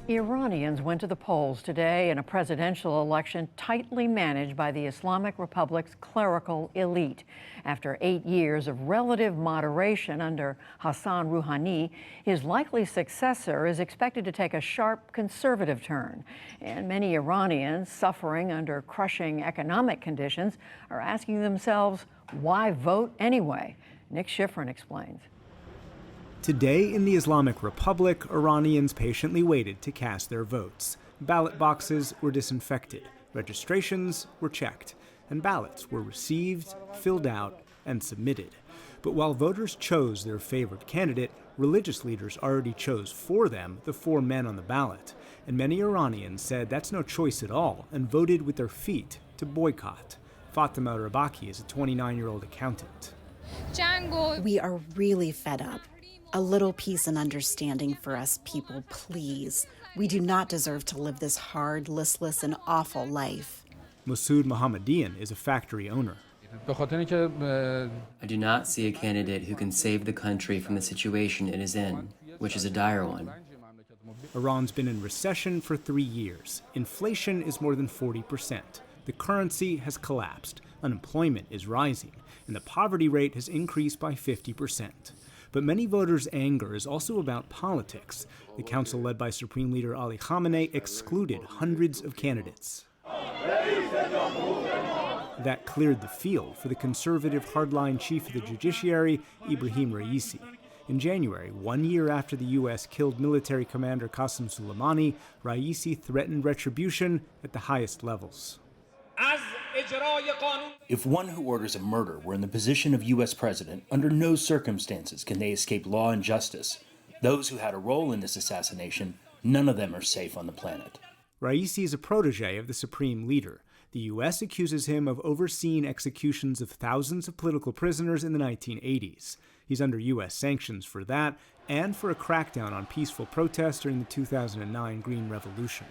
Iranians went to the polls today in a presidential election tightly managed by the Islamic Republic's clerical elite. After 8 years of relative moderation under Hassan Rouhani, his likely successor is expected to take a sharp conservative turn. And many Iranians suffering under crushing economic conditions are asking themselves, why vote anyway? Nick Schifrin explains. Today in the Islamic Republic, Iranians patiently waited to cast their votes. Ballot boxes were disinfected, registrations were checked, and ballots were received, filled out, and submitted. But while voters chose their favorite candidate, religious leaders already chose for them the 4 men on the ballot. And many Iranians said that's no choice at all and voted with their feet to boycott. Fatima Rabaki is a 29-year-old accountant. We are really fed up. A little peace and understanding for us people, please. We do not deserve to live this hard, listless, and awful life. Masoud Mohammadian is a factory owner. I do not see a candidate who can save the country from the situation it is in, which is a dire one. Iran's been in recession for 3 years. Inflation is more than 40%. The currency has collapsed. Unemployment is rising. And the poverty rate has increased by 50%. But many voters' anger is also about politics. The council led by Supreme Leader Ali Khamenei excluded hundreds of candidates. That cleared the field for the conservative hardline chief of the judiciary, Ibrahim Raisi. In January, 1 year after the U.S. killed military commander Qasem Soleimani, Raisi threatened retribution at the highest levels. If one who orders a murder were in the position of U.S. president, under no circumstances can they escape law and justice. Those who had a role in this assassination, none of them are safe on the planet. Raisi is a protege of the supreme leader. The U.S. accuses him of overseeing executions of thousands of political prisoners in the 1980s. He's under U.S. sanctions for that and for a crackdown on peaceful protests during the 2009 Green Revolution.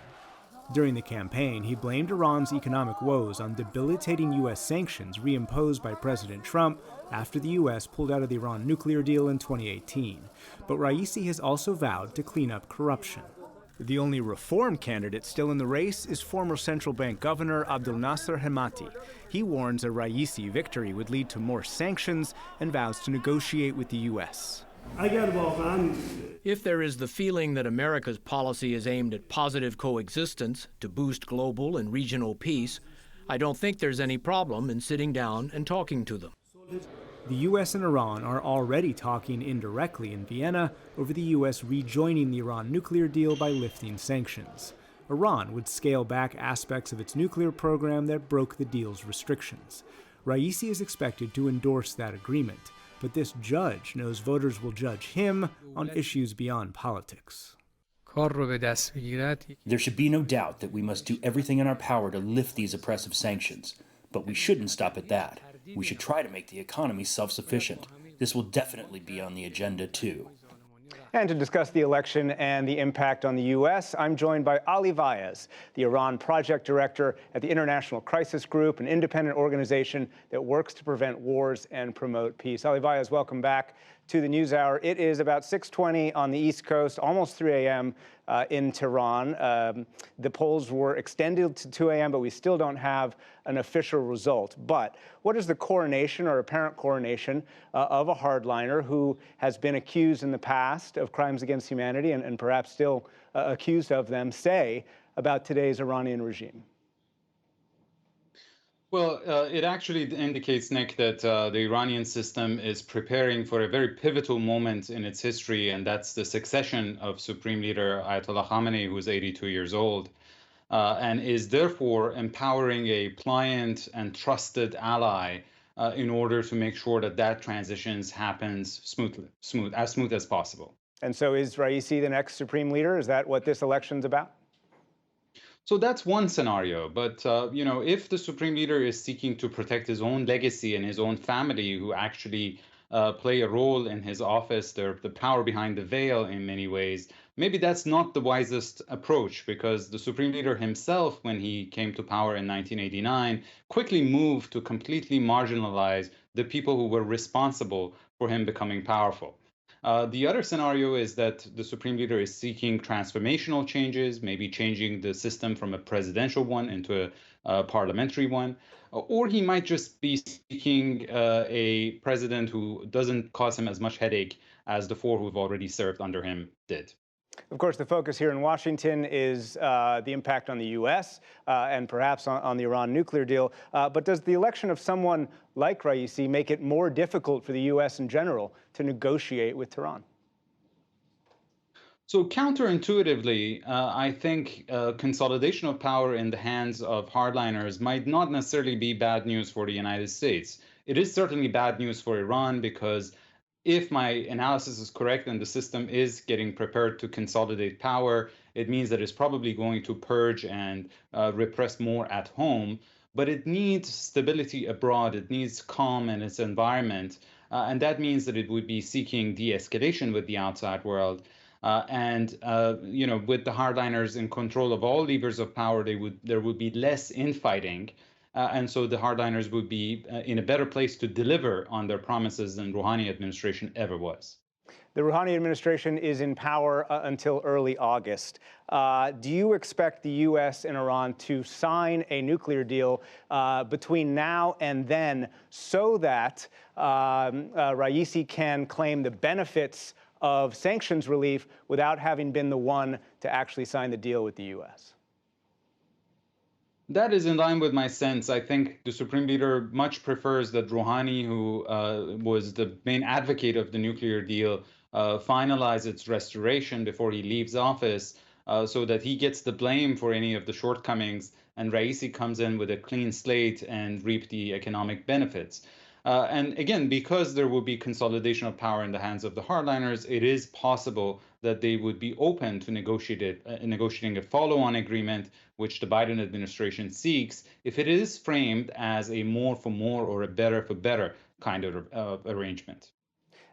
During the campaign, he blamed Iran's economic woes on debilitating U.S. sanctions reimposed by President Trump after the U.S. pulled out of the Iran nuclear deal in 2018. But Raisi has also vowed to clean up corruption. The only reform candidate still in the race is former central bank governor Abdel Nasser Hemati. He warns a Raisi victory would lead to more sanctions and vows to negotiate with the U.S. If there is the feeling that America's policy is aimed at positive coexistence to boost global and regional peace, I don't think there's any problem in sitting down and talking to them. The U.S. and Iran are already talking indirectly in Vienna over the U.S. rejoining the Iran nuclear deal by lifting sanctions. Iran would scale back aspects of its nuclear program that broke the deal's restrictions. Raisi is expected to endorse that agreement. But this judge knows voters will judge him on issues beyond politics. There should be no doubt that we must do everything in our power to lift these oppressive sanctions. But we shouldn't stop at that. We should try to make the economy self-sufficient. This will definitely be on the agenda, too. And to discuss the election and the impact on the U.S., I'm joined by Ali Vaez, the Iran Project Director at the International Crisis Group, an independent organization that works to prevent wars and promote peace. Ali Vaez, welcome back to the NewsHour. It is about 6:20 on the East Coast, almost 3 a.m. In Tehran. The polls were extended to 2 a.m., but we still don't have an official result. But what is the coronation or apparent coronation of a hardliner who has been accused in the past of crimes against humanity and perhaps still accused of them say about today's Iranian regime? Well, it actually indicates, Nick, that the Iranian system is preparing for a very pivotal moment in its history, and that's the succession of Supreme Leader Ayatollah Khamenei, who is 82 years old, and is therefore empowering a pliant and trusted ally in order to make sure that that transition happens as smooth as possible. And so is Raisi the next Supreme Leader? Is that what this election's about? So that's one scenario. But, if the Supreme Leader is seeking to protect his own legacy and his own family, who actually play a role in his office, they're the power behind the veil in many ways, maybe that's not the wisest approach, because the Supreme Leader himself, when he came to power in 1989, quickly moved to completely marginalize the people who were responsible for him becoming powerful. The other scenario is that the Supreme Leader is seeking transformational changes, maybe changing the system from a presidential one into a parliamentary one. Or he might just be seeking a president who doesn't cause him as much headache as the four who've already served under him did. Of course, the focus here in Washington is the impact on the U.S. And perhaps on the Iran nuclear deal. But does the election of someone like Raisi make it more difficult for the U.S. in general to negotiate with Tehran? So counterintuitively, I think consolidation of power in the hands of hardliners might not necessarily be bad news for the United States. It is certainly bad news for Iran because if my analysis is correct and the system is getting prepared to consolidate power, it means that it's probably going to purge and repress more at home. But it needs stability abroad. It needs calm in its environment. And that means that it would be seeking de-escalation with the outside world. With the hardliners in control of all levers of power, there would be less infighting. And so the hardliners would be in a better place to deliver on their promises than Rouhani administration ever was. The Rouhani administration is in power until early August. Do you expect the U.S. and Iran to sign a nuclear deal between now and then so that Raisi can claim the benefits of sanctions relief without having been the one to actually sign the deal with the U.S.? That is in line with my sense. I think the Supreme Leader much prefers that Rouhani, who was the main advocate of the nuclear deal, finalize its restoration before he leaves office so that he gets the blame for any of the shortcomings and Raisi comes in with a clean slate and reap the economic benefits. And again, because there will be consolidation of power in the hands of the hardliners, it is possible that they would be open to negotiating a follow-on agreement, which the Biden administration seeks, if it is framed as a more for more or a better for better kind of arrangement.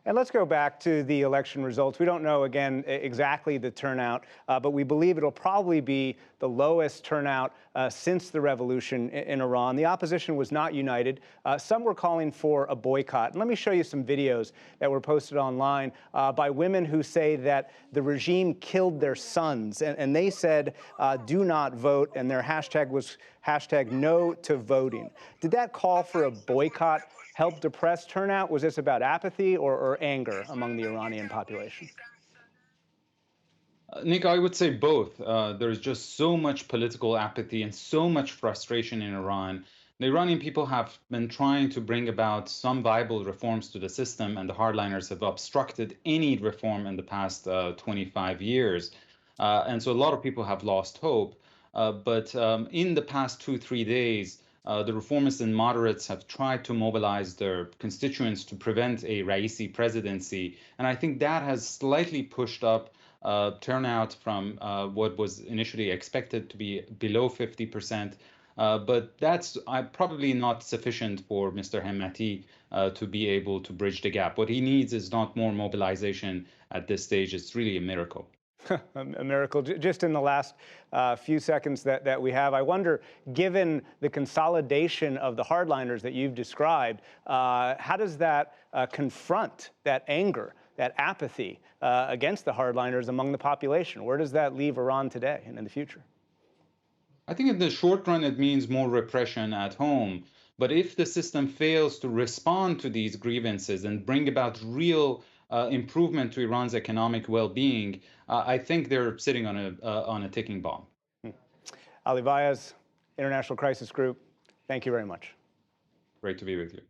And let's go back to the election results. We don't know, again, exactly the turnout, but we believe it'll probably be the lowest turnout since the revolution in Iran. The opposition was not united. Some were calling for a boycott. And let me show you some videos that were posted online by women who say that the regime killed their sons. And they said, do not vote. And their hashtag was hashtag no to voting. Did that call for a boycott help depress turnout? Was this about apathy or anger among the Iranian population? Nick, I would say both. There's just so much political apathy and so much frustration in Iran. The Iranian people have been trying to bring about some viable reforms to the system, and the hardliners have obstructed any reform in the past 25 years. And so a lot of people have lost hope. But in the past 2-3 days, the reformists and moderates have tried to mobilize their constituents to prevent a Raisi presidency. And I think that has slightly pushed up turnout from what was initially expected to be below 50%. But that's probably not sufficient for Mr. Hemmati to be able to bridge the gap. What he needs is not more mobilization at this stage. It's really a miracle. A miracle. Just in the last few seconds that we have, I wonder, given the consolidation of the hardliners that you've described, how does that confront that anger, that apathy against the hardliners among the population? Where does that leave Iran today and in the future? I think in the short run, it means more repression at home. But if the system fails to respond to these grievances and bring about real improvement to Iran's economic well-being, I think they're sitting on a ticking bomb. Ali Vaez, International Crisis Group, thank you very much. Great to be with you.